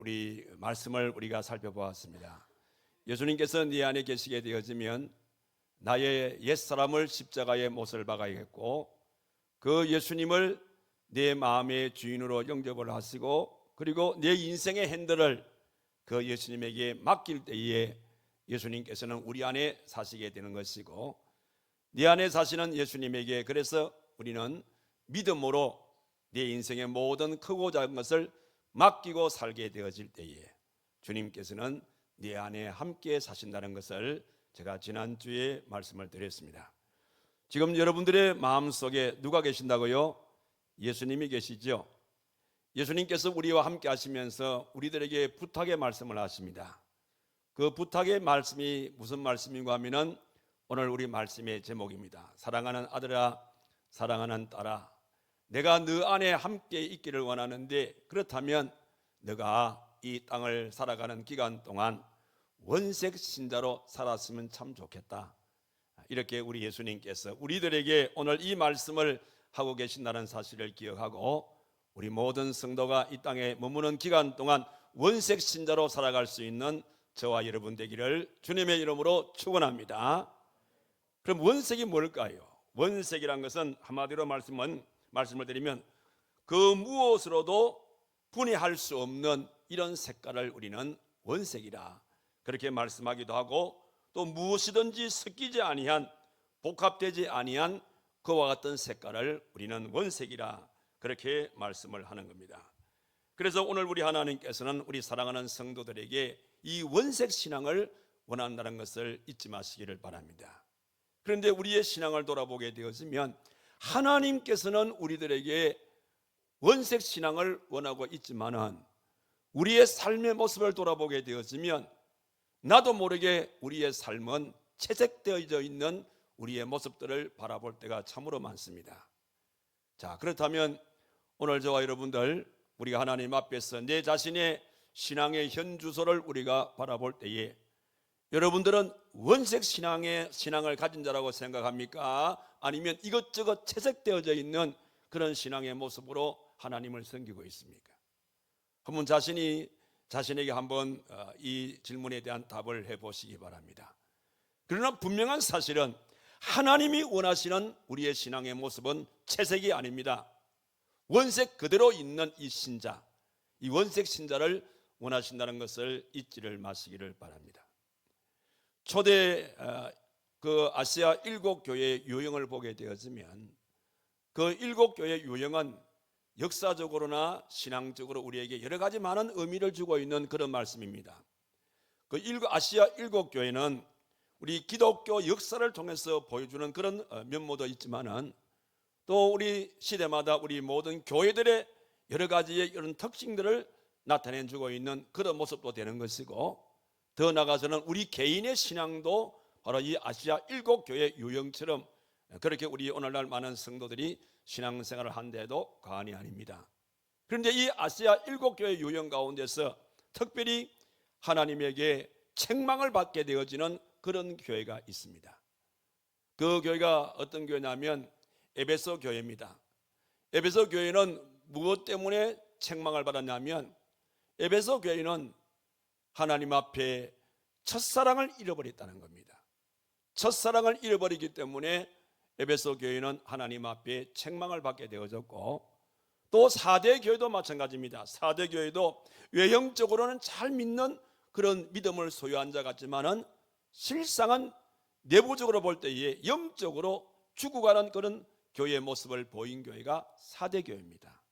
우리 말씀을 우리가 살펴보았습니다. 예수님께서 네 안에 계시게 되어지면 나의 옛사람을 십자가에 못을 박아야겠고, 그 예수님을 내 마음의 주인으로 영접을 하시고, 그리고 내 인생의 핸들을 그 예수님에게 맡길 때에 예수님께서는 우리 안에 사시게 되는 것이고, 네 안에 사시는 예수님에게 그래서 우리는 믿음으로 내 인생의 모든 크고 작은 것을 맡기고 살게 되어질 때에 주님께서는 네 안에 함께 사신다는 것을 제가 지난주에 말씀을 드렸습니다. 지금 여러분들의 마음속에 누가 계신다고요? 예수님이 계시죠. 예수님께서 우리와 함께 하시면서 우리들에게 부탁의 말씀을 하십니다. 그 부탁의 말씀이 무슨 말씀인가 하면은 오늘 우리 말씀의 제목입니다. 사랑하는 아들아, 사랑하는 딸아, 내가 너 안에 함께 있기를 원하는데, 그렇다면 너가 이 땅을 살아가는 기간 동안 원색 신자로 살았으면 참 좋겠다. 이렇게 우리 예수님께서 우리들에게 오늘 이 말씀을 하고 계신다는 사실을 기억하고, 우리 모든 성도가 이 땅에 머무는 기간 동안 원색 신자로 살아갈 수 있는 저와 여러분 되기를 주님의 이름으로 축원합니다. 그럼 원색이 뭘까요? 원색이란 것은 한마디로 말씀을 드리면 그 무엇으로도 분해할 수 없는 이런 색깔을 우리는 원색이라 그렇게 말씀하기도 하고, 또 무엇이든지 섞이지 아니한, 복합되지 아니한 그와 같은 색깔을 우리는 원색이라 그렇게 말씀을 하는 겁니다. 그래서 오늘 우리 하나님께서는 우리 사랑하는 성도들에게 이 원색 신앙을 원한다는 것을 잊지 마시기를 바랍니다. 그런데 우리의 신앙을 돌아보게 되어지면 하나님께서는 우리들에게 원색 신앙을 원하고 있지만은 우리의 삶의 모습을 돌아보게 되어지면 나도 모르게 우리의 삶은 채색되어져 있는 우리의 모습들을 바라볼 때가 참으로 많습니다. 자, 그렇다면 오늘 저와 여러분들, 우리가 하나님 앞에서 내 자신의 신앙의 현주소를 우리가 바라볼 때에 여러분들은 원색 신앙을 가진 자라고 생각합니까? 아니면 이것저것 채색되어져 있는 그런 신앙의 모습으로 하나님을 섬기고 있습니까? 한번 자신에게 한번 이 질문에 대한 답을 해보시기 바랍니다. 그러나 분명한 사실은 하나님이 원하시는 우리의 신앙의 모습은 채색이 아닙니다. 원색 그대로 있는 이 신자, 이 원색 신자를 원하신다는 것을 잊지를 마시기를 바랍니다. 초대 그 아시아 일곱 교회의 유형을 보게 되어지면 그 일곱 교회의 유형은 역사적으로나 신앙적으로 우리에게 여러 가지 많은 의미를 주고 있는 그런 말씀입니다. 그 아시아 일곱 교회는 우리 기독교 역사를 통해서 보여주는 그런 면모도 있지만은 또 우리 시대마다 우리 모든 교회들의 여러 가지의 이런 특징들을 나타내 주고 있는 그런 모습도 되는 것이고, 더 나아가서는 우리 개인의 신앙도 바로 이 아시아 일곱 교회 유형처럼 그렇게 우리 오늘날 많은 성도들이 신앙생활을 한데도 과언이 아닙니다. 그런데 이 아시아 일곱 교회 유형 가운데서 특별히 하나님에게 책망을 받게 되어지는 그런 교회가 있습니다. 그 교회가 어떤 교회냐면 에베소 교회입니다. 에베소 교회는 무엇 때문에 책망을 받았냐면, 에베소 교회는 하나님 앞에 첫사랑을 잃어버렸다는 겁니다. 첫사랑을 잃어버리기 때문에 에베소 교회는 하나님 앞에 책망을 받게 되어졌고, 또 사대 교회도 마찬가지입니다. 사대 교회도 외형적으로는 잘 믿는 그런 믿음을 소유한 자 같지만은 실상은 내부적으로 볼 때에 영적으로 죽어가는 그런 교회의 모습을 보인 교회가 사대 교회입니다.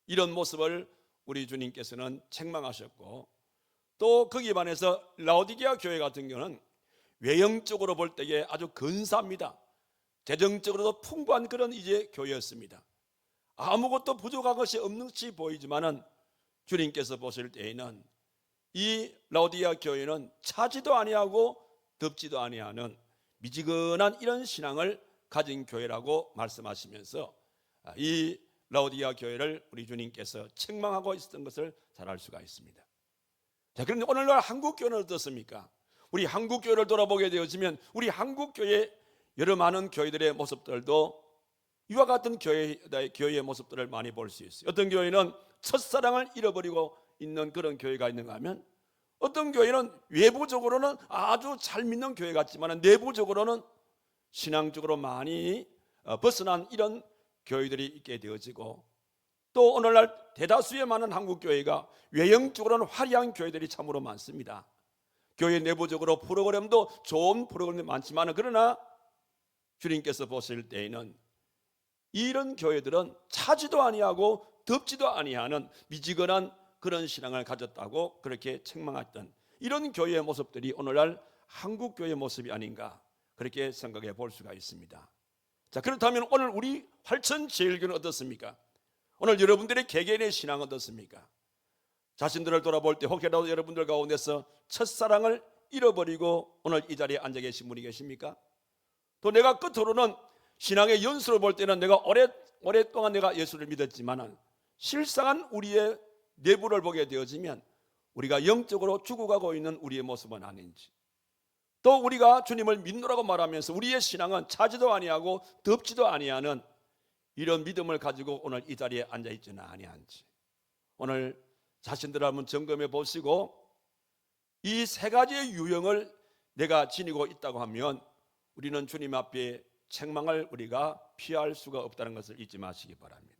이런 모습을 우리 주님께서는 책망하셨고, 또 거기에 반해서 라오디게아 교회 같은 경우는 외형적으로 볼 때에 아주 근사합니다. 재정적으로도 풍부한 그런 이제 교회였습니다. 아무것도 부족한 것이 없는 것이 보이지만은 주님께서 보실 때에는 이 라오디게아 교회는 차지도 아니하고 덥지도 아니하는 미지근한 이런 신앙을 가진 교회라고 말씀하시면서 이 라오디게아 교회를 우리 주님께서 책망하고 있었던 것을 잘 알 수가 있습니다. 자, 그런데 오늘날 한국 교회는 어떻습니까? 우리 한국 교회를 돌아보게 되어지면 우리 한국 교회 여러 많은 교회들의 모습들도 이와 같은 교회의 모습들을 많이 볼 수 있어요. 어떤 교회는 첫사랑을 잃어버리고 있는 그런 교회가 있는가 하면, 어떤 교회는 외부적으로는 아주 잘 믿는 교회 같지만 내부적으로는 신앙적으로 많이 벗어난 이런 교회들이 있게 되어지고, 또 오늘날 대다수의 많은 한국 교회가 외형적으로는 화려한 교회들이 참으로 많습니다. 교회 내부적으로 프로그램도 좋은 프로그램이 많지만, 그러나 주님께서 보실 때에는 이런 교회들은 차지도 아니하고 덥지도 아니하는 미지근한 그런 신앙을 가졌다고 그렇게 책망했던 이런 교회의 모습들이 오늘날 한국 교회의 모습이 아닌가, 그렇게 생각해 볼 수가 있습니다. 자, 그렇다면 오늘 우리 활천제일교는 어떻습니까? 오늘 여러분들의 개개인의 신앙은 어떻습니까? 자신들을 돌아볼 때 혹시라도 여러분들 가운데서 첫사랑을 잃어버리고 오늘 이 자리에 앉아 계신 분이 계십니까? 또 내가 끝으로는 신앙의 연수를 볼 때는 내가 오랫동안 내가 예수를 믿었지만 실상은 우리의 내부를 보게 되어지면 우리가 영적으로 죽어가고 있는 우리의 모습은 아닌지, 또 우리가 주님을 믿노라고 말하면서 우리의 신앙은 차지도 아니하고 덥지도 아니하는 이런 믿음을 가지고 오늘 이 자리에 앉아 있지는 아니한지, 오늘 자신들을 한번 점검해 보시고 이 세 가지의 유형을 내가 지니고 있다고 하면 우리는 주님 앞에 책망을 우리가 피할 수가 없다는 것을 잊지 마시기 바랍니다.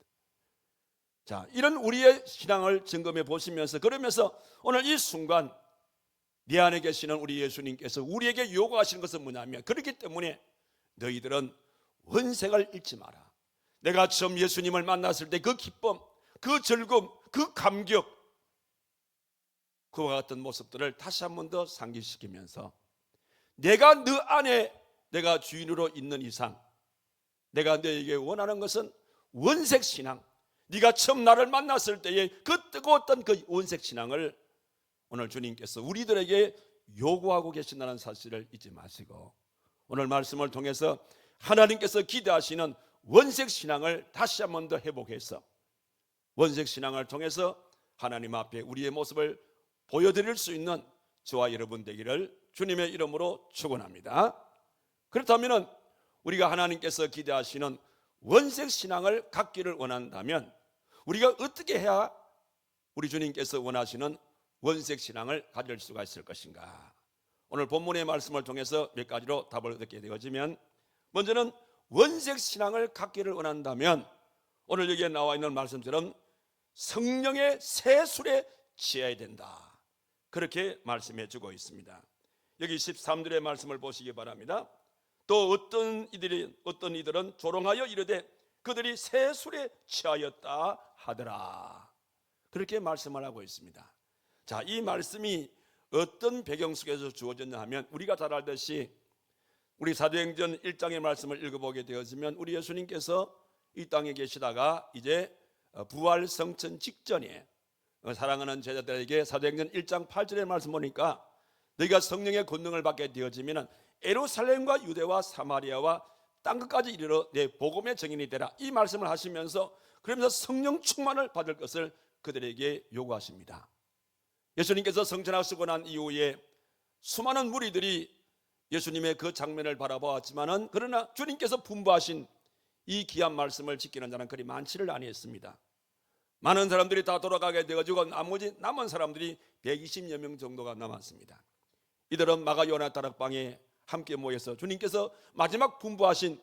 자, 이런 우리의 신앙을 점검해 보시면서, 그러면서 오늘 이 순간 내 안에 계시는 우리 예수님께서 우리에게 요구하시는 것은 뭐냐면, 그렇기 때문에 너희들은 원색을 잃지 마라. 내가 처음 예수님을 만났을 때 그 기쁨, 그 즐거움, 그 감격, 그와 같은 모습들을 다시 한 번 더 상기시키면서 내가 너 안에 내가 주인으로 있는 이상 내가 너에게 원하는 것은 원색 신앙, 네가 처음 나를 만났을 때의 그 뜨거웠던 그 원색 신앙을 오늘 주님께서 우리들에게 요구하고 계신다는 사실을 잊지 마시고, 오늘 말씀을 통해서 하나님께서 기대하시는 원색 신앙을 다시 한 번 더 회복해서 원색 신앙을 통해서 하나님 앞에 우리의 모습을 보여드릴 수 있는 저와 여러분 되기를 주님의 이름으로 축원합니다. 그렇다면 우리가 하나님께서 기대하시는 원색 신앙을 갖기를 원한다면 우리가 어떻게 해야 우리 주님께서 원하시는 원색 신앙을 가질 수가 있을 것인가? 오늘 본문의 말씀을 통해서 몇 가지로 답을 얻게 되어지면, 먼저는 원색 신앙을 갖기를 원한다면 오늘 여기에 나와 있는 말씀처럼 성령의 세술에 취해야 된다, 그렇게 말씀해 주고 있습니다. 여기 13절의 말씀을 보시기 바랍니다. 또 어떤 이들은 조롱하여 이르되 그들이 세술에 취하였다 하더라, 그렇게 말씀을 하고 있습니다. 자, 이 말씀이 어떤 배경 속에서 주어졌냐 하면, 우리가 잘 알듯이 우리 사도행전 1장의 말씀을 읽어보게 되어지면 우리 예수님께서 이 땅에 계시다가 이제 부활 성천 직전에 사랑하는 제자들에게 사도행전 1장 8절의 말씀 보니까 너희가 성령의 권능을 받게 되어지면 예루살렘과 유대와 사마리아와 땅끝까지 이르러 내 복음의 증인이 되라, 이 말씀을 하시면서 그러면서 성령 충만을 받을 것을 그들에게 요구하십니다. 예수님께서 성천하시고 난 이후에 수많은 무리들이 예수님의 그 장면을 바라보았지만은, 그러나 주님께서 분부하신 이 귀한 말씀을 지키는 자는 그리 많지를 아니했습니다. 많은 사람들이 다 돌아가게 되어지고 나머지 남은 사람들이 120여 명 정도가 남았습니다. 이들은 마가 요나 다락방에 함께 모여서 주님께서 마지막 분부하신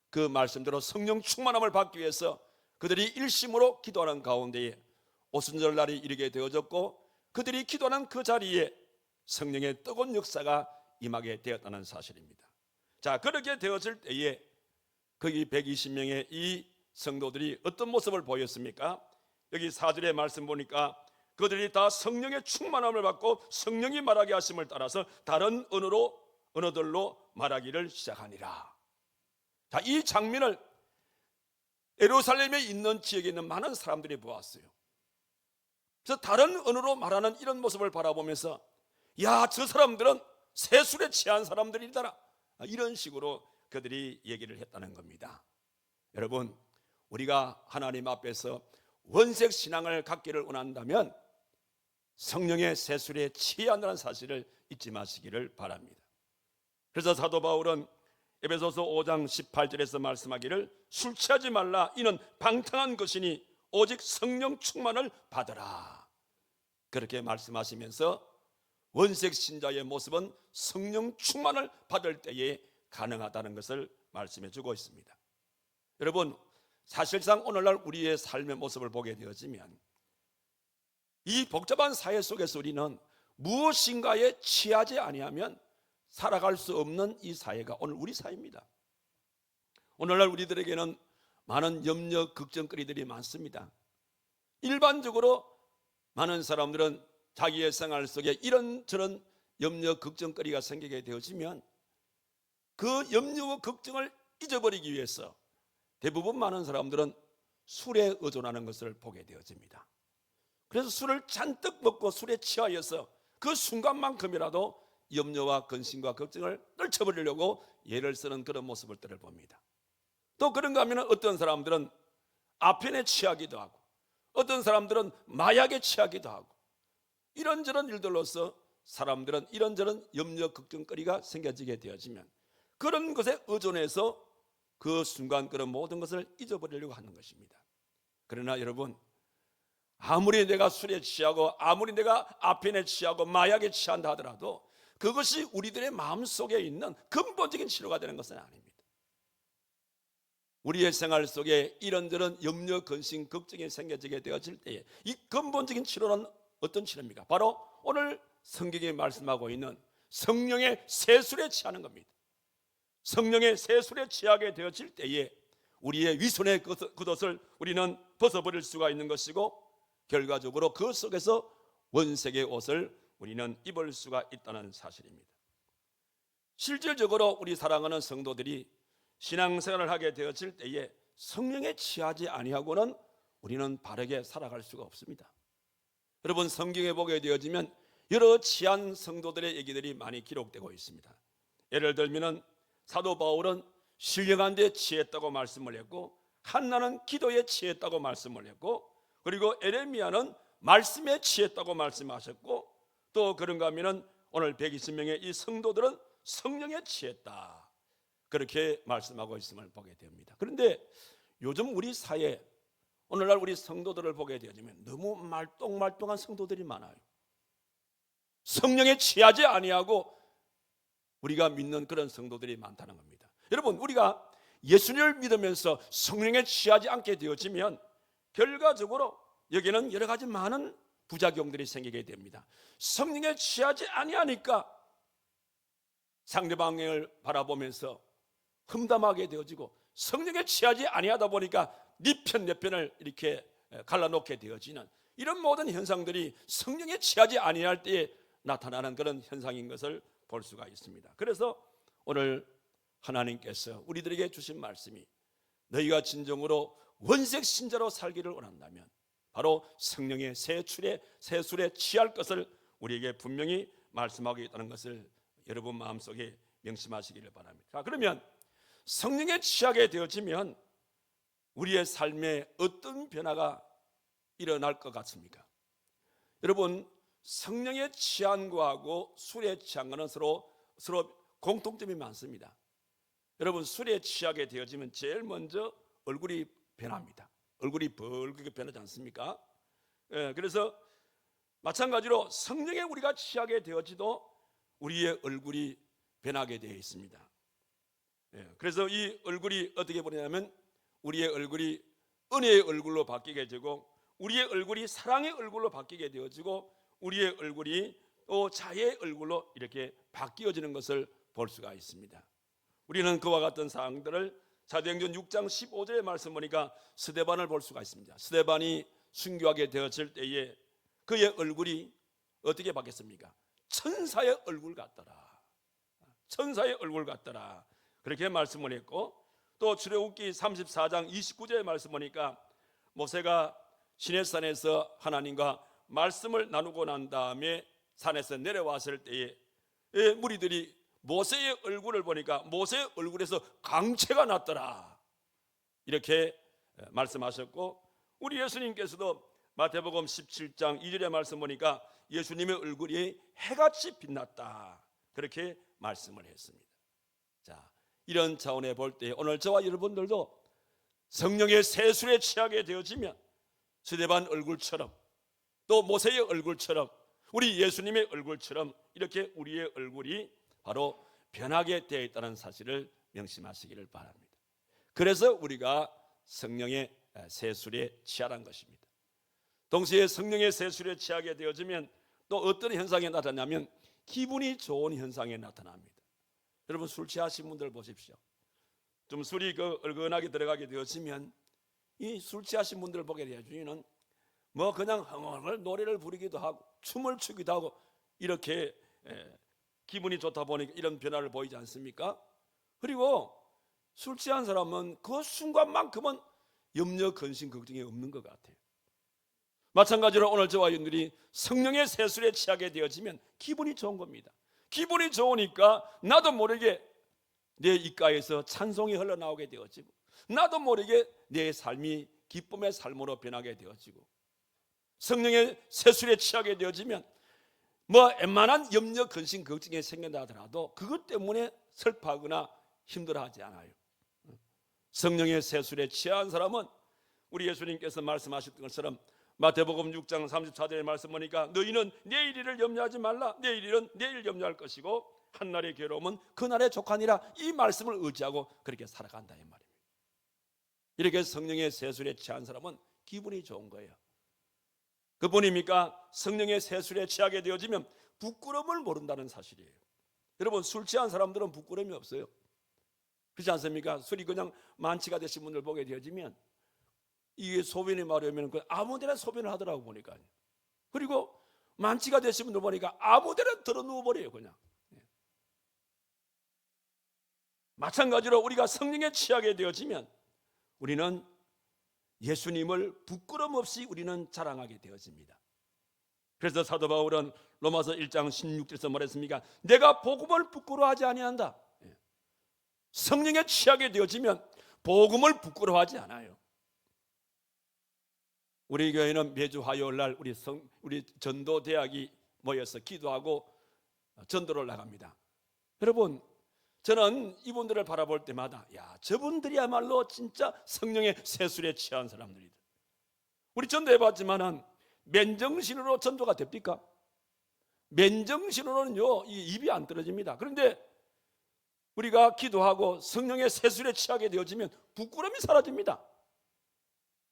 그 말씀대로 성령 충만함을 받기 위해서 그들이 일심으로 기도하는 가운데에 오순절 날이 이르게 되어졌고, 그들이 기도하는 그 자리에 성령의 뜨거운 역사가 임하게 되었다는 사실입니다. 자, 그렇게 되었을 때에 거기 120명의 이 성도들이 어떤 모습을 보였습니까? 여기 4절의 말씀 보니까 그들이 다 성령의 충만함을 받고 성령이 말하게 하심을 따라서 다른 언어들로 말하기를 시작하니라. 자, 이 장면을 예루살렘에 있는 지역에 있는 많은 사람들이 보았어요. 그래서 다른 언어로 말하는 이런 모습을 바라보면서, 야, 저 사람들은 세술에 취한 사람들이더라, 이런 식으로 그들이 얘기를 했다는 겁니다. 여러분, 우리가 하나님 앞에서 원색 신앙을 갖기를 원한다면 성령의 세술에 취한다는 사실을 잊지 마시기를 바랍니다. 그래서 사도 바울은 에베소서 5장 18절에서 말씀하기를 술 취하지 말라, 이는 방탕한 것이니 오직 성령 충만을 받으라, 그렇게 말씀하시면서 원색 신자의 모습은 성령 충만을 받을 때에 가능하다는 것을 말씀해 주고 있습니다. 여러분, 사실상 오늘날 우리의 삶의 모습을 보게 되어지면 이 복잡한 사회 속에서 우리는 무엇인가에 취하지 아니하면 살아갈 수 없는 이 사회가 오늘 우리 사회입니다. 오늘날 우리들에게는 많은 염려, 걱정거리들이 많습니다. 일반적으로 많은 사람들은 자기의 생활 속에 이런저런 염려, 걱정거리가 생기게 되어지면 그 염려와 걱정을 잊어버리기 위해서 대부분 많은 사람들은 술에 의존하는 것을 보게 되어집니다. 그래서 술을 잔뜩 먹고 술에 취하여서 그 순간만큼이라도 염려와 근심과 걱정을 떨쳐버리려고 예를 쓰는 그런 모습들을 봅니다. 또 그런가 하면 어떤 사람들은 아편에 취하기도 하고 어떤 사람들은 마약에 취하기도 하고 이런저런 일들로서 사람들은 이런저런 염려 걱정거리가 생겨지게 되어지면 그런 것에 의존해서 그 순간 그런 모든 것을 잊어버리려고 하는 것입니다. 그러나 여러분, 아무리 내가 술에 취하고 아무리 내가 아편에 취하고 마약에 취한다 하더라도 그것이 우리들의 마음속에 있는 근본적인 치료가 되는 것은 아닙니다. 우리의 생활 속에 이런저런 염려, 근심, 걱정이 생겨지게 되어질 때에 이 근본적인 치료는 어떤 치료입니까? 바로 오늘 성경이 말씀하고 있는 성령의 세술에 취하는 겁니다. 성령의 세술에 취하게 되어질 때에 우리의 위선의 겉옷을 우리는 벗어버릴 수가 있는 것이고 결과적으로 그 속에서 원색의 옷을 우리는 입을 수가 있다는 사실입니다. 실질적으로 우리 사랑하는 성도들이 신앙생활을 하게 되어질 때에 성령에 취하지 아니하고는 우리는 바르게 살아갈 수가 없습니다. 여러분, 성경에 보게 되어지면 여러 취한 성도들의 얘기들이 많이 기록되고 있습니다. 예를 들면 사도 바울은 신령한 데 취했다고 말씀을 했고 한나는 기도에 취했다고 말씀을 했고 그리고 에레미야는 말씀에 취했다고 말씀하셨고 또 그런가 하면 오늘 120명의 이 성도들은 성령에 취했다 그렇게 말씀하고 있음을 보게 됩니다. 그런데 요즘 우리 사회 오늘날 우리 성도들을 보게 되어지면 너무 말똥말똥한 성도들이 많아요. 성령에 취하지 아니하고 우리가 믿는 그런 성도들이 많다는 겁니다. 여러분, 우리가 예수님을 믿으면서 성령에 취하지 않게 되어지면 결과적으로 여기는 여러 가지 많은 부작용들이 생기게 됩니다. 성령에 취하지 아니하니까 상대방을 바라보면서 험담하게 되어지고 성령에 취하지 아니하다 보니까 네 편 내 편을 이렇게 갈라놓게 되어지는 이런 모든 현상들이 성령에 취하지 아니할 때에 나타나는 그런 현상인 것을 볼 수가 있습니다. 그래서 오늘 하나님께서 우리들에게 주신 말씀이 너희가 진정으로 원색 신자로 살기를 원한다면 바로 성령의 세술에 취할 것을 우리에게 분명히 말씀하고 있다는 것을 여러분 마음속에 명심하시기를 바랍니다. 자, 그러면 성령에 취하게 되어지면 우리의 삶에 어떤 변화가 일어날 것 같습니까? 여러분, 성령에 취한 거하고 술에 취한 거는 서로 공통점이 많습니다. 여러분, 술에 취하게 되어지면 제일 먼저 얼굴이 변합니다. 얼굴이 벌겋게 변하지 않습니까? 그래서 마찬가지로 성령에 우리가 취하게 되어지도 우리의 얼굴이 변하게 되어 있습니다. 그래서 이 얼굴이 어떻게 보냐면 우리의 얼굴이 은혜의 얼굴로 바뀌게 되고 우리의 얼굴이 사랑의 얼굴로 바뀌게 되어지고 우리의 얼굴이 또 자애의 얼굴로 이렇게 바뀌어지는 것을 볼 수가 있습니다. 우리는 그와 같은 사항들을 사도행전 6장 15절의 말씀 보니까 스데반을 볼 수가 있습니다. 스데반이 순교하게 되었을 때에 그의 얼굴이 어떻게 바뀌었습니까? 천사의 얼굴 같더라. 천사의 얼굴 같더라. 그렇게 말씀을 했고 또 출애굽기 34장 29절의 말씀 보니까 모세가 시내산에서 하나님과 말씀을 나누고 난 다음에 산에서 내려왔을 때에 무리들이 모세의 얼굴을 보니까 모세의 얼굴에서 광채가 났더라 이렇게 말씀하셨고 우리 예수님께서도 마태복음 17장 2절의 말씀 보니까 예수님의 얼굴이 해같이 빛났다 그렇게 말씀을 했습니다. 자, 이런 차원에 볼 때 오늘 저와 여러분들도 성령의 세술에 취하게 되어지면 스데반 얼굴처럼 또 모세의 얼굴처럼, 우리 예수님의 얼굴처럼 이렇게 우리의 얼굴이 바로 변하게 되어 있다는 사실을 명심하시기를 바랍니다. 그래서 우리가 성령의 세술에 취하라는 것입니다. 동시에 성령의 세술에 취하게 되어지면 또 어떤 현상이 나타나냐면 기분이 좋은 현상이 나타납니다. 여러분, 술 취하신 분들 보십시오. 좀 술이 얼큰하게 들어가게 되어지면 이 술 취하신 분들 보게 되어지면 뭐 그냥 흥얼흥얼 노래를 부르기도 하고 춤을 추기도 하고 이렇게 기분이 좋다 보니까 이런 변화를 보이지 않습니까? 그리고 술 취한 사람은 그 순간만큼은 염려, 근심, 걱정이 없는 것 같아요. 마찬가지로 오늘 저와 여러분들이 성령의 세술에 취하게 되어지면 기분이 좋은 겁니다. 기분이 좋으니까 나도 모르게 내 입가에서 찬송이 흘러나오게 되어지고 나도 모르게 내 삶이 기쁨의 삶으로 변하게 되어지고 성령의 세술에 취하게 되어지면 뭐 웬만한 염려, 근심, 걱정이 생긴다 하더라도 그것 때문에 슬퍼하거나 힘들어하지 않아요. 성령의 세술에 취한 사람은 우리 예수님께서 말씀하셨던 것처럼 마태복음 6장 34절의 말씀 보니까 너희는 내일 일을 염려하지 말라. 내일 일은 내일 염려할 것이고 한날의 괴로움은 그날의 족하니라. 이 말씀을 의지하고 그렇게 살아간다 이 말입니다. 이렇게 성령의 세술에 취한 사람은 기분이 좋은 거예요. 그뿐입니까? 성령의 세술에 취하게 되어지면 부끄러움을 모른다는 사실이에요. 여러분, 술 취한 사람들은 부끄러움이 없어요. 그렇지 않습니까? 술이 그냥 만취가 되신 분들 보게 되어지면 이게 소변이 마려우면 아무데나 소변을 하더라고 보니까. 그리고 만취가 되신 분들 보니까 아무데나 들어 누워버려요 그냥. 마찬가지로 우리가 성령에 취하게 되어지면 우리는 예수님을 부끄럼 없이 우리는 자랑하게 되어집니다. 그래서 사도 바울은 로마서 1장 16절에서 말했습니까? 내가 복음을 부끄러워하지 아니한다. 성령에 취하게 되어지면 복음을 부끄러워하지 않아요. 우리 교회는 매주 화요일 날 우리 전도 대학이 모여서 기도하고 전도를 나갑니다. 여러분, 저는 이분들을 바라볼 때마다 야, 저분들이야말로 진짜 성령의 세술에 취한 사람들이다. 우리 전도해봤지만은 맨정신으로 전도가 됩니까? 맨정신으로는요 이 입이 안 떨어집니다. 그런데 우리가 기도하고 성령의 세술에 취하게 되어지면 부끄러움이 사라집니다.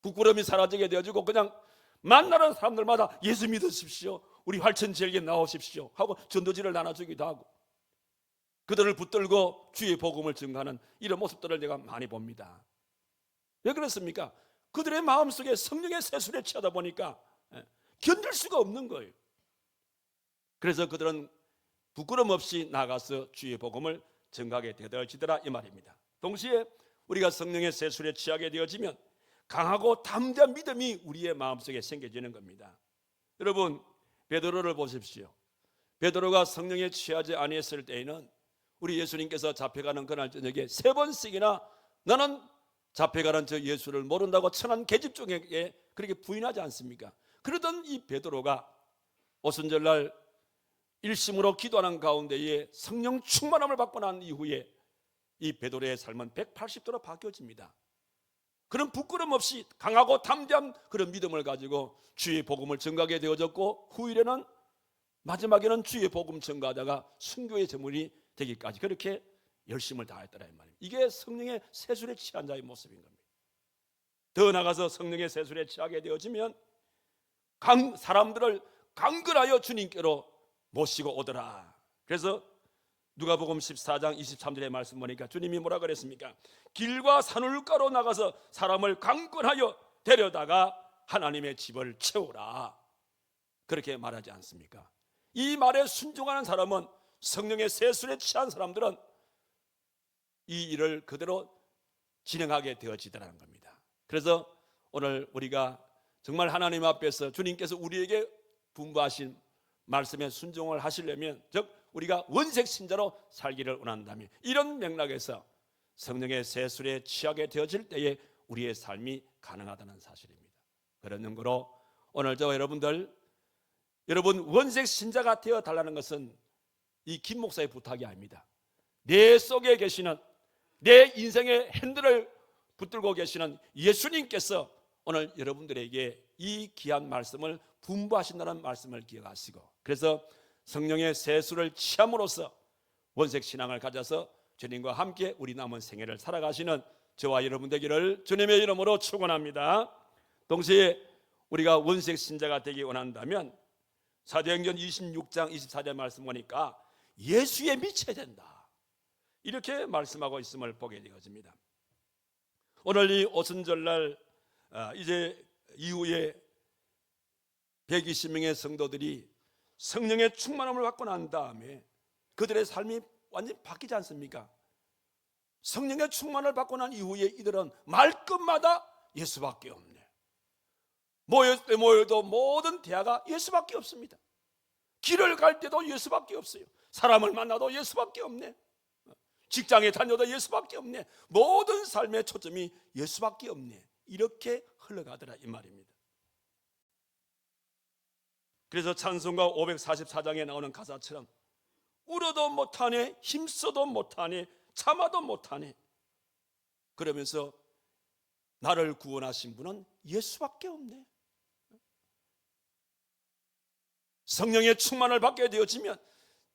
부끄러움이 사라지게 되어지고 그냥 만나는 사람들마다 예수 믿으십시오, 우리 활천지역에 나오십시오 하고 전도지를 나눠주기도 하고 그들을 붙들고 주의 복음을 증거하는 이런 모습들을 내가 많이 봅니다. 왜 그렇습니까? 그들의 마음속에 성령의 세술에 취하다 보니까 견딜 수가 없는 거예요. 그래서 그들은 부끄럼 없이 나가서 주의 복음을 증거하게 되어지더라 이 말입니다. 동시에 우리가 성령의 세술에 취하게 되어지면 강하고 담대한 믿음이 우리의 마음속에 생겨지는 겁니다. 여러분, 베드로를 보십시오. 베드로가 성령에 취하지 아니했을 때에는 우리 예수님께서 잡혀가는 그날 저녁에 3번씩이나 나는 잡혀가는 저 예수를 모른다고 천한 계집종에게 그렇게 부인하지 않습니까? 그러던 이 베드로가 오순절날 일심으로 기도하는 가운데에 성령 충만함을 받고 난 이후에 이 베드로의 삶은 180도로 바뀌어집니다. 그런 부끄럼 없이 강하고 담대한 그런 믿음을 가지고 주의 복음을 증거하게 되어졌고 후일에는 마지막에는 주의 복음 증거하다가 순교의 제물이 되기까지 그렇게 열심을 다했더라 이 말입니다. 이게 성령의 세술에 취한 자의 모습인 겁니다. 더 나아가서 성령의 세술에 취하게 되어지면 사람들을 강건하여 주님께로 모시고 오더라. 그래서 누가복음 14장 23절의 말씀 보니까 주님이 뭐라 그랬습니까? 길과 산울가로 나가서 사람을 강건하여 데려다가 하나님의 집을 채우라, 그렇게 말하지 않습니까? 이 말에 순종하는 사람은, 성령의 세술에 취한 사람들은 이 일을 그대로 진행하게 되어지더라는 겁니다. 그래서 오늘 우리가 정말 하나님 앞에서 주님께서 우리에게 분부하신 말씀에 순종을 하시려면, 즉 우리가 원색 신자로 살기를 원한다면, 이런 맥락에서 성령의 세술에 취하게 되어질 때에 우리의 삶이 가능하다는 사실입니다. 그런 연구로 오늘 저와 여러분 원색 신자가 되어 달라는 것은 이 김 목사의 부탁이 아닙니다. 내 속에 계시는, 내 인생의 핸들을 붙들고 계시는 예수님께서 오늘 여러분들에게 이 귀한 말씀을 분부하신다는 말씀을 기억하시고, 그래서 성령의 세수를 취함으로써 원색 신앙을 가져서 주님과 함께 우리 남은 생애를 살아가시는 저와 여러분 되기를 주님의 이름으로 축원합니다. 동시에 우리가 원색 신자가 되기 원한다면 사도행전 26장 24절 말씀 보니까 예수에 미쳐야 된다, 이렇게 말씀하고 있음을 보게 되어집니다. 오늘 이 오순절날 이제 이후에 120명의 성도들이 성령의 충만함을 받고 난 다음에 그들의 삶이 완전히 바뀌지 않습니까? 성령의 충만을 받고 난 이후에 이들은 말끝마다 예수밖에 없네. 모여도 모든 대화가 예수밖에 없습니다. 길을 갈 때도 예수밖에 없어요. 사람을 만나도 예수밖에 없네. 직장에 다녀도 예수밖에 없네. 모든 삶의 초점이 예수밖에 없네. 이렇게 흘러가더라 이 말입니다. 그래서 찬송가 544장에 나오는 가사처럼 울어도 못하네, 힘써도 못하네, 참아도 못하네, 그러면서 나를 구원하신 분은 예수밖에 없네. 성령의 충만을 받게 되어지면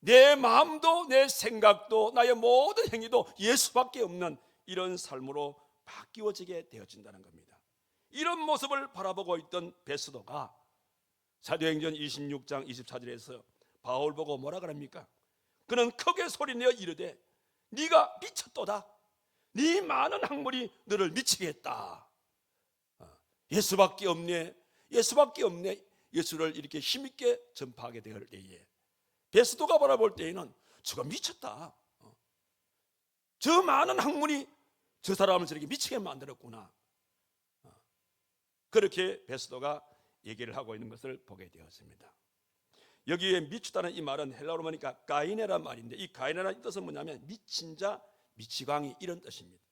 내 마음도 내 생각도 나의 모든 행위도 예수밖에 없는 이런 삶으로 바뀌어지게 되어진다는 겁니다. 이런 모습을 바라보고 있던 베스도가 사도행전 26장 24절에서 바울 보고 뭐라 그럽니까? 그는 크게 소리내어 이르되 네가 미쳤도다. 네 많은 학문이 너를 미치게 했다. 예수밖에 없네, 예수밖에 없네. 예수를 이렇게 힘있게 전파하게 될 때에 베스도가 바라볼 때에는 저가 미쳤다. 저 많은 학문이 저 사람을 저렇게 미치게 만들었구나. 그렇게 베스도가 얘기를 하고 있는 것을 보게 되었습니다. 여기에 미치다는 이 말은 헬라어로 보니까 가이네란 말인데, 이 가이네라는 뜻은 뭐냐면 미친 자, 미치광이, 이런 뜻입니다.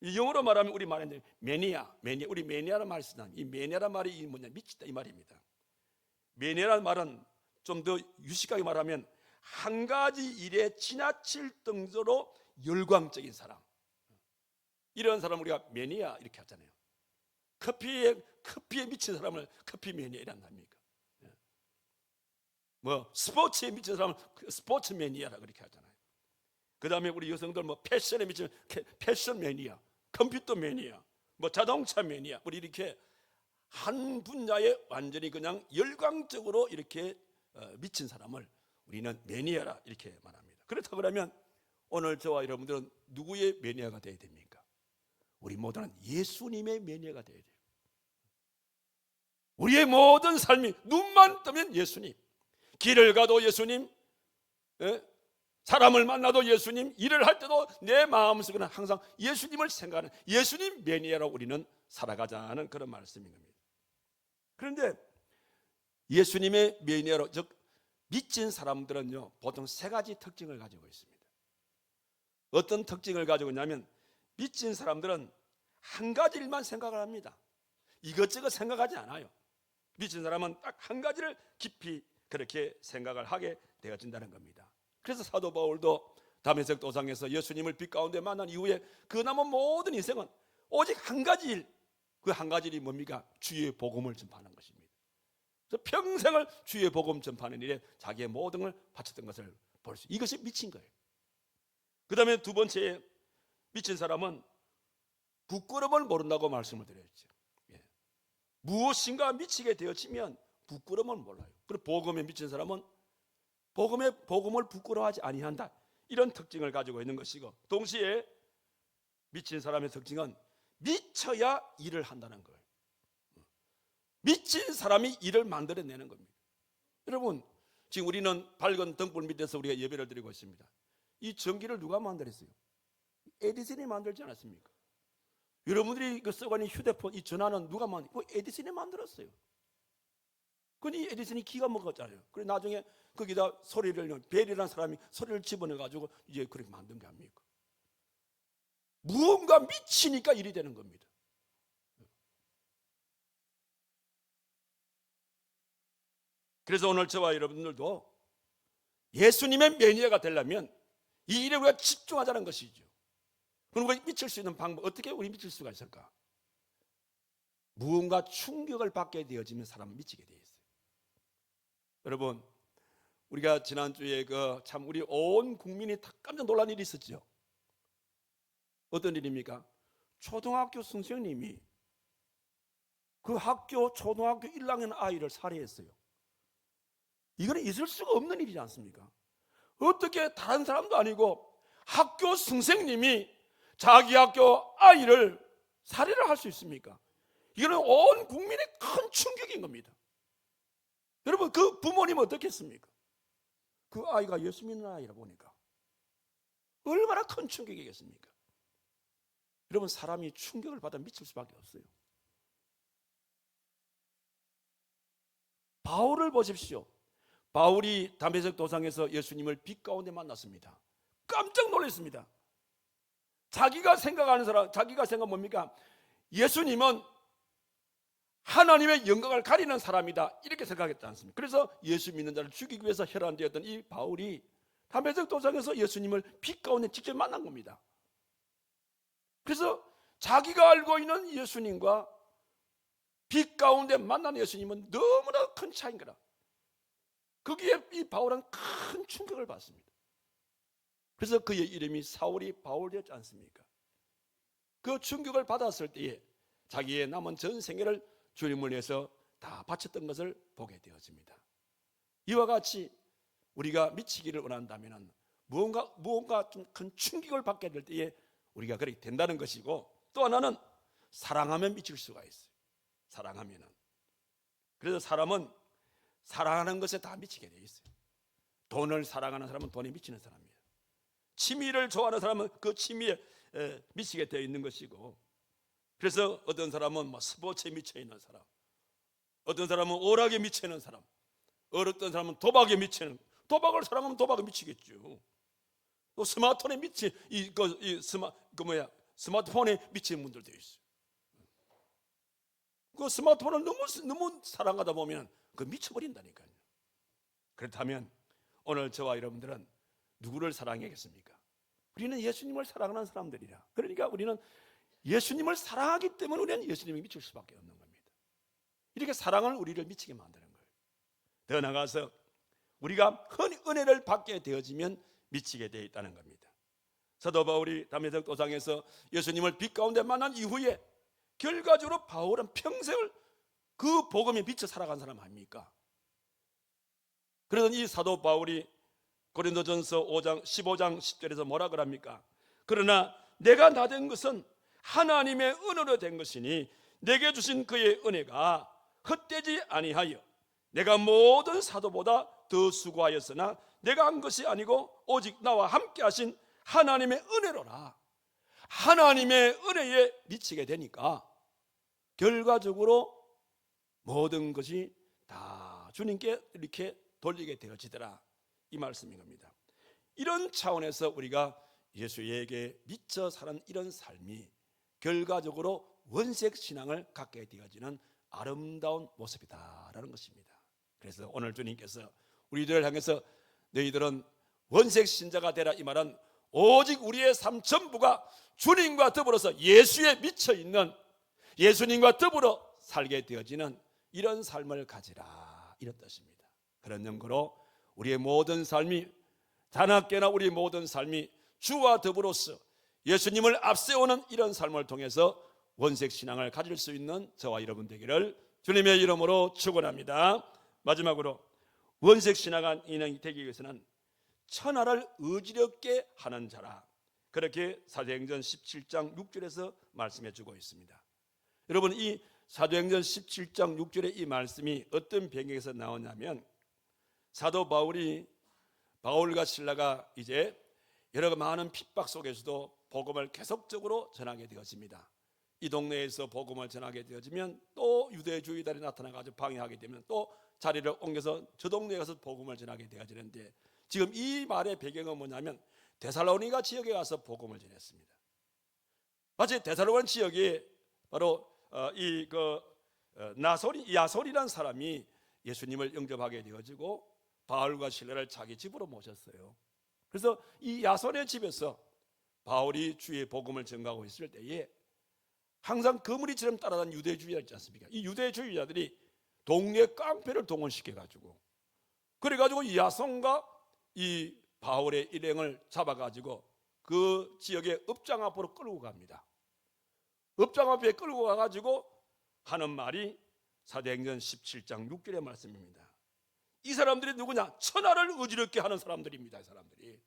영어로 말하면 우리 말하는 매니아, 우리 매니아라는 말을 쓰는 이 매니아라는 말이 뭐냐, 미치다 이 말입니다. 매니아라는 말은 좀 더 유식하게 말하면 한 가지 일에 지나칠 정도로 열광적인 사람, 이런 사람 우리가 매니아 이렇게 하잖아요. 커피에 미친 사람을 커피 매니아라고 합니까? 뭐 스포츠에 미친 사람을 스포츠 매니아라 그렇게 하잖아요. 그 다음에 우리 여성들 뭐 패션에 미친 패션 매니아, 컴퓨터 매니아, 뭐 자동차 매니아, 우리 이렇게 한 분야에 완전히 그냥 열광적으로 이렇게 미친 사람을 우리는 매니아라 이렇게 말합니다. 그렇다 그러면 오늘 저와 여러분들은 누구의 매니아가 되어야 됩니까? 우리 모두는 예수님의 매니아가 되어야 돼요. 우리의 모든 삶이 눈만 뜨면 예수님, 길을 가도 예수님, 사람을 만나도 예수님, 일을 할 때도 내 마음속에는 항상 예수님을 생각하는 예수님 매니아로 우리는 살아가자는 그런 말씀인 겁니다. 그런데 예수님의 매니아로, 즉 미친 사람들은요 보통 세 가지 특징을 가지고 있습니다. 어떤 특징을 가지고 있냐면 미친 사람들은 한 가지 일만 생각을 합니다. 이것저것 생각하지 않아요. 미친 사람은 딱 한 가지를 깊이 그렇게 생각을 하게 되어진다는 겁니다. 그래서 사도 바울도 다메섹 도상에서 예수님을 빛 가운데 만난 이후에 그 남은 모든 인생은 오직 한 가지 일, 그 한 가지 일이 뭡니까? 주의 복음을 전파하는 것입니다. 그래서 평생을 주의 복음 전파하는 일에 자기의 모든 걸 바쳤던 것을 볼 수, 이것이 미친 거예요. 그 다음에 두 번째, 미친 사람은 부끄러움을 모른다고 말씀을 드렸죠. 무엇인가 미치게 되어지면 부끄러움을 몰라요. 그리고 복음에 미친 사람은 복음을 부끄러워하지 아니한다, 이런 특징을 가지고 있는 것이고, 동시에 미친 사람의 특징은 미쳐야 일을 한다는 거예요. 미친 사람이 일을 만들어내는 겁니다. 여러분, 지금 우리는 밝은 등불 밑에서 우리가 예배를 드리고 있습니다. 이 전기를 누가 만들었어요? 에디슨이 만들지 않았습니까? 여러분들이 쓰고 있는 휴대폰 이 전화는 누가 만들었어요? 에디슨이 만들었어요. 그니 에디슨이 기가 먹었잖아요. 그래 나중에 거기다 소리를, 벨이라는 사람이 소리를 집어넣어가지고 이제 그렇게 만든 게 아닙니까? 무언가 미치니까 일이 되는 겁니다. 그래서 오늘 저와 여러분들도 예수님의 매니아가 되려면 이 일에 우리가 집중하자는 것이죠. 그럼 우리가 미칠 수 있는 방법, 어떻게 우리 미칠 수가 있을까? 무언가 충격을 받게 되어지면 사람은 미치게 되어 있어요. 여러분, 우리가 지난주에 참 우리 온 국민이 다 깜짝 놀란 일이 있었죠. 어떤 일입니까? 초등학교 선생님이 그 학교 초등학교 1학년 아이를 살해했어요. 이거는 있을 수가 없는 일이지 않습니까? 어떻게 다른 사람도 아니고 학교 선생님이 자기 학교 아이를 살해를 할 수 있습니까? 이거는 온 국민의 큰 충격인 겁니다. 여러분, 그 부모님은 어떻겠습니까? 그 아이가 예수 믿는 아이라 보니까 얼마나 큰 충격이겠습니까? 여러분, 사람이 충격을 받아 미칠 수밖에 없어요. 바울을 보십시오. 바울이 담에색 도상에서 예수님을 빛 가운데 만났습니다. 깜짝 놀랐습니다. 자기가 생각하는 사람, 자기가 생각 뭡니까? 예수님은 하나님의 영광을 가리는 사람이다, 이렇게 생각했지 않습니까? 그래서 예수 믿는 자를 죽이기 위해서 혈안되었던 이 바울이 담에색 도상에서 예수님을 빛 가운데 직접 만난 겁니다. 그래서 자기가 알고 있는 예수님과 빛 가운데 만난 예수님은 너무나 큰 차이인 거라. 거기에 이 바울은 큰 충격을 받습니다. 그래서 그의 이름이 사울이 바울 되었지 않습니까? 그 충격을 받았을 때에 자기의 남은 전 생애를 주님을 위해서 다 바쳤던 것을 보게 되어집니다. 이와 같이 우리가 미치기를 원한다면 무언가 좀 큰 충격을 받게 될 때에 우리가 그렇게 된다는 것이고, 또 하나는 사랑하면 미칠 수가 있어요. 사랑하면은. 그래서 사람은 사랑하는 것에 다 미치게 되어 있어요. 돈을 사랑하는 사람은 돈에 미치는 사람이에요. 취미를 좋아하는 사람은 그 취미에 미치게 되어 있는 것이고, 그래서 어떤 사람은 뭐 스포츠에 미쳐 있는 사람, 어떤 사람은 오락에 미쳐 있는 사람, 어떤 사람은 도박에 미치는, 도박을 사랑하면 도박에 미치겠죠. 또 스마트폰에 스마트폰에 미치는 분들도 있어요. 그 스마트폰을 너무 사랑하다 보면 그 미쳐버린다니까요. 그렇다면 오늘 저와 여러분들은 누구를 사랑하겠습니까? 우리는 예수님을 사랑하는 사람들이라. 그러니까 우리는 예수님을 사랑하기 때문에 우리는 예수님이 미칠 수밖에 없는 겁니다. 이렇게 사랑을 우리를 미치게 만드는 거예요. 더 나아가서 우리가 은혜를 받게 되어지면 미치게 되어 있다는 겁니다. 사도 바울이 담에색 도상에서 예수님을 빛 가운데 만난 이후에 결과적으로 바울은 평생을 그 복음에 미쳐 살아간 사람 아닙니까? 그러던 이 사도 바울이 고린도전서 15장 10절에서 뭐라 그럽니까? 그러나 내가 나 된 것은 하나님의 은혜로 된 것이니 내게 주신 그의 은혜가 헛되지 아니하여 내가 모든 사도보다 더 수고하였으나 내가 한 것이 아니고 오직 나와 함께 하신 하나님의 은혜로라. 하나님의 은혜에 미치게 되니까 결과적으로 모든 것이 다 주님께 이렇게 돌리게 되어지더라, 이 말씀인 겁니다. 이런 차원에서 우리가 예수에게 미쳐 사는 이런 삶이 결과적으로 원색 신앙을 갖게 되어지는 아름다운 모습이다라는 것입니다. 그래서 오늘 주님께서 우리들을 향해서 너희들은 원색 신자가 되라, 이 말은 오직 우리의 삶 전부가 주님과 더불어서 예수에 미쳐 있는, 예수님과 더불어 살게 되어지는 이런 삶을 가지라, 이런 뜻입니다. 그런 연고로 우리의 모든 삶이, 자나깨나 우리의 모든 삶이 주와 더불어서 예수님을 앞세우는 이런 삶을 통해서 원색 신앙을 가질 수 있는 저와 여러분 되기를 주님의 이름으로 축원합니다. 마지막으로 원색 신앙이 되기 위해서는 천하를 의지롭게 하는 자라, 그렇게 사도행전 17장 6절에서 말씀해 주고 있습니다. 여러분, 이 사도행전 17장 6절의 이 말씀이 어떤 배경에서 나오냐면, 사도 바울과 실라가 이제 여러 많은 핍박 속에서도 복음을 계속적으로 전하게 되었습니다. 이 동네에서 복음을 전하게 되어지면 또 유대주의들이 나타나가지고 방해하게 되면 또 자리를 옮겨서 저 동네에 가서 복음을 전하게 되어지는데, 지금 이 말의 배경은 뭐냐면 데살로니가 지역에 가서 복음을 전했습니다. 마치 데살로니가 지역에 바로 야솔이라는 사람이 예수님을 영접하게 되어지고 바울과 실라를 자기 집으로 모셨어요. 그래서 이 야솔의 집에서 바울이 주의 복음을 전가하고 있을 때에 항상 거물이처럼 따라다니는 유대주의자 있지 않습니까? 이 유대주의자들이 동네 깡패를 동원시켜가지고 그래가지고 야손과 이 바울의 일행을 잡아가지고 그 지역의 읍장 앞으로 끌고 갑니다. 읍장 앞에 끌고 가가지고 하는 말이 사도행전 17장 6절의 말씀입니다. 이 사람들이 누구냐? 천하를 어지럽게 하는 사람들입니다. 이 사람들이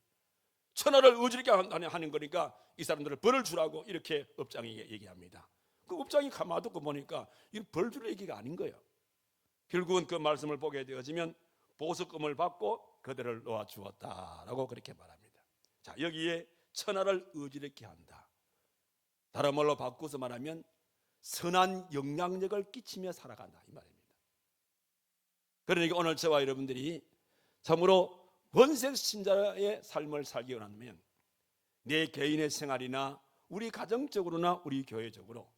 천하를 어지럽게 하는 거니까 이 사람들을 벌을 주라고 이렇게 읍장에게 얘기합니다. 그 읍장이 가만히 듣고 보니까 이 벌 줄 얘기가 아닌 거예요. 결국은 그 말씀을 보게 되어지면 보석금을 받고 그들을 놓아 주었다라고 그렇게 말합니다. 자, 여기에 천하를 어지럽게 한다, 다른 말로 바꾸어서 말하면 선한 영향력을 끼치며 살아간다, 이 말입니다. 그러니까 오늘 저와 여러분들이 참으로 원색 신자의 삶을 살기 원하면 내 개인의 생활이나 우리 가정적으로나 우리 교회적으로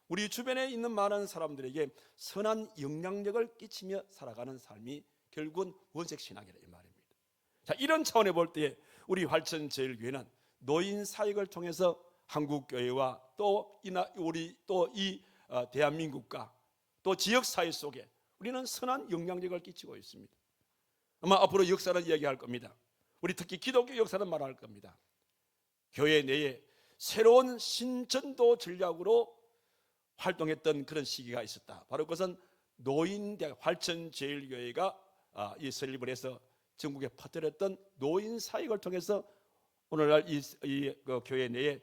우리 주변에 있는 많은 사람들에게 선한 영향력을 끼치며 살아가는 삶이 결국은 원색 신앙이라 이 말입니다. 자, 이런 차원에 볼 때 우리 활천제일교회는 노인 사역을 통해서 한국 교회와 또 이 대한민국과 또 지역 사회 속에 우리는 선한 영향력을 끼치고 있습니다. 아마 앞으로 역사는 이야기할 겁니다. 우리 특히 기독교 역사는 말할 겁니다. 교회 내에 새로운 신전도 전략으로 활동했던 그런 시기가 있었다. 바로 그것은 노인대 활천제일교회가 이 설립을 해서 전국에 퍼뜨렸던 노인 사역을 통해서 오늘날 그 교회 내에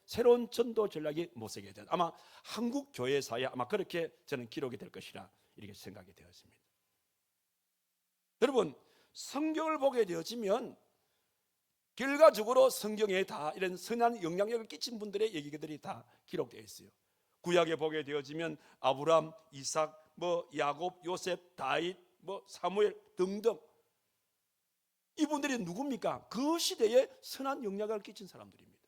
새로운 전도 전략이 모색이 된, 아마 한국 교회사에 아마 그렇게 저는 기록이 될 것이라 이렇게 생각이 되었습니다. 여러분, 성경을 보게 되어지면 결과적으로 성경에 다 이런 선한 영향력을 끼친 분들의 얘기들이 다 기록되어 있어요. 구약에 보게 되어지면 아브람, 이삭, 야곱, 요셉, 다윗, 사무엘 등등, 이분들이 누굽니까? 그 시대에 선한 영향을 끼친 사람들입니다.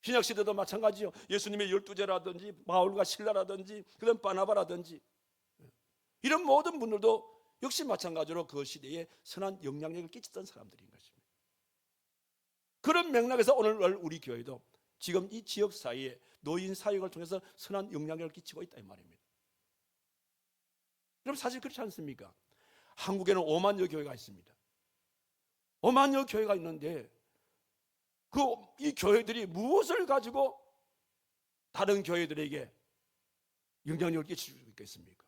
신약 시대도 마찬가지요. 예수님의 12제라든지 바울과 실라라든지 그다음 바나바라든지 이런 모든 분들도 역시 마찬가지로 그 시대에 선한 영향력을 끼쳤던 사람들인 것입니다. 그런 맥락에서 오늘날 우리 교회도 지금 이 지역 사이에 노인 사역을 통해서 선한 영향력을 끼치고 있다 이 말입니다. 여러분, 사실 그렇지 않습니까? 한국에는 5만여 교회가 있습니다. 5만여 교회가 있는데 이 교회들이 무엇을 가지고 다른 교회들에게 영향력을 끼칠 수 있겠습니까?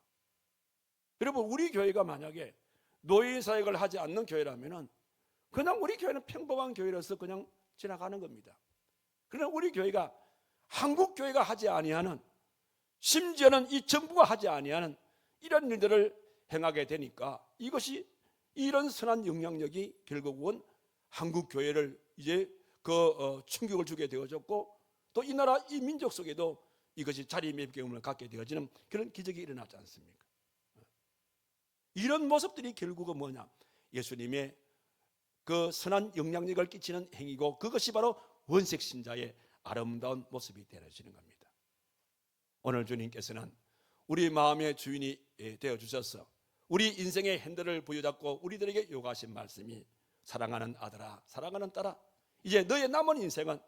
여러분, 우리 교회가 만약에 노인 사역을 하지 않는 교회라면 그냥 우리 교회는 평범한 교회로서 그냥 지나가는 겁니다. 그러나 우리 교회가 한국 교회가 하지 아니하는, 심지어는 이 정부가 하지 아니하는 이런 일들을 행하게 되니까 이것이, 이런 선한 영향력이 결국은 한국 교회를 이제 충격을 주게 되어졌고, 또 이 나라 이 민족 속에도 이것이 자리매김을 갖게 되어지는 그런 기적이 일어나지 않습니까? 이런 모습들이 결국은 뭐냐? 예수님의 그 선한 영향력을 끼치는 행위고, 그것이 바로 원색 신자의 아름다운 모습이 되어지는 겁니다. 오늘 주님께서는 우리 마음의 주인이 되어 주셔서 우리 인생의 핸들을 부여잡고 우리들에게 요구하신 말씀이, 사랑하는 아들아, 사랑하는 딸아, 이제 너의 남은 인생은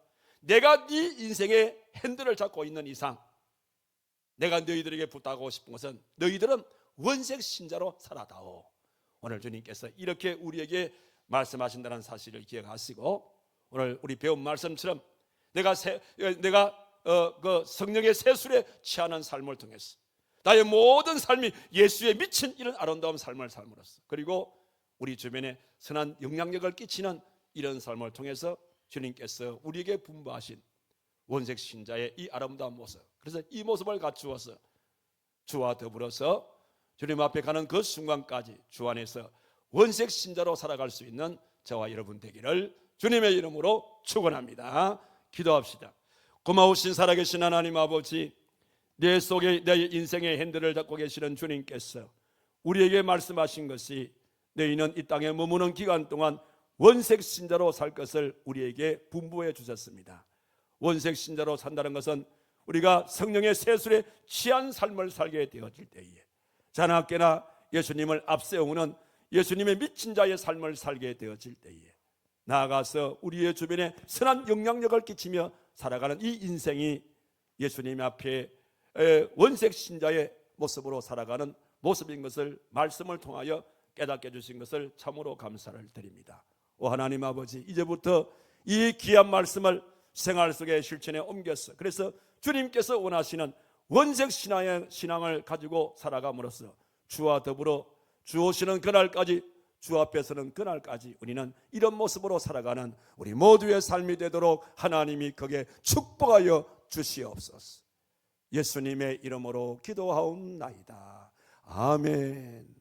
내가 네 인생의 핸들을 잡고 있는 이상 내가 너희들에게 부탁하고 싶은 것은 너희들은 원색 신자로 살아다오. 오늘 주님께서 이렇게 우리에게 말씀하신다는 사실을 기억하시고, 오늘 우리 배운 말씀처럼 내가 그 성령의 세술에 취하는 삶을 통해서 나의 모든 삶이 예수에 미친 이런 아름다운 삶을 삶으로써, 그리고 우리 주변에 선한 영향력을 끼치는 이런 삶을 통해서 주님께서 우리에게 분부하신 원색 신자의 이 아름다운 모습, 그래서 이 모습을 갖추어서 주와 더불어서 주님 앞에 가는 그 순간까지 주 안에서 원색 신자로 살아갈 수 있는 저와 여러분 되기를 주님의 이름으로 축원합니다. 기도합시다. 고마우신 살아계신 하나님 아버지, 내 속에 내 인생의 핸들을 잡고 계시는 주님께서 우리에게 말씀하신 것이, 너희는 이 땅에 머무는 기간 동안 원색 신자로 살 것을 우리에게 분부해 주셨습니다. 원색 신자로 산다는 것은 우리가 성령의 세술에 취한 삶을 살게 되어질 때에, 자나깨나 예수님을 앞세우는 예수님의 미친 자의 삶을 살게 되어질 때에, 나아가서 우리의 주변에 선한 영향력을 끼치며 살아가는 이 인생이 예수님 앞에 원색 신자의 모습으로 살아가는 모습인 것을 말씀을 통하여 깨닫게 해주신 것을 참으로 감사를 드립니다. 오 하나님 아버지, 이제부터 이 귀한 말씀을 생활 속에 실천에 옮겼어. 그래서 주님께서 원하시는 원색 신앙을 가지고 살아감으로써 주와 더불어 주 오시는 그날까지, 주 앞에서는 그날까지 우리는 이런 모습으로 살아가는 우리 모두의 삶이 되도록 하나님이 거기에 축복하여 주시옵소서. 예수님의 이름으로 기도하옵나이다. 아멘.